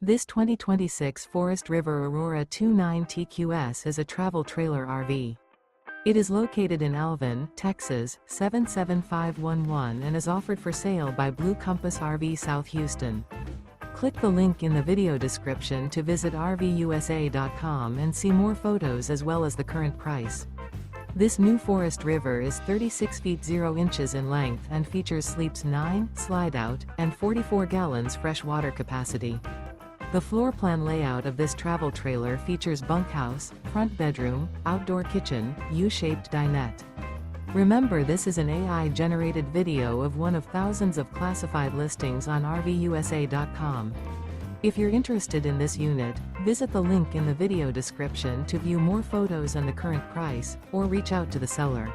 This 2026 Forest River Aurora 29 TQS is a travel trailer RV. It is located in Alvin, Texas, 77511 and is offered for sale by Blue Compass RV South Houston. Click the link in the video description to visit RVUSA.com and see more photos as well as the current price. This new Forest River is 36 feet 0 inches in length and features sleeps 9, slide-out, and 44 gallons fresh water capacity. The floor plan layout of this travel trailer features bunkhouse, front bedroom, outdoor kitchen, U-shaped dinette. Remember, this is an AI-generated video of one of thousands of classified listings on RVUSA.com. If you're interested in this unit, visit the link in the video description to view more photos and the current price, or reach out to the seller.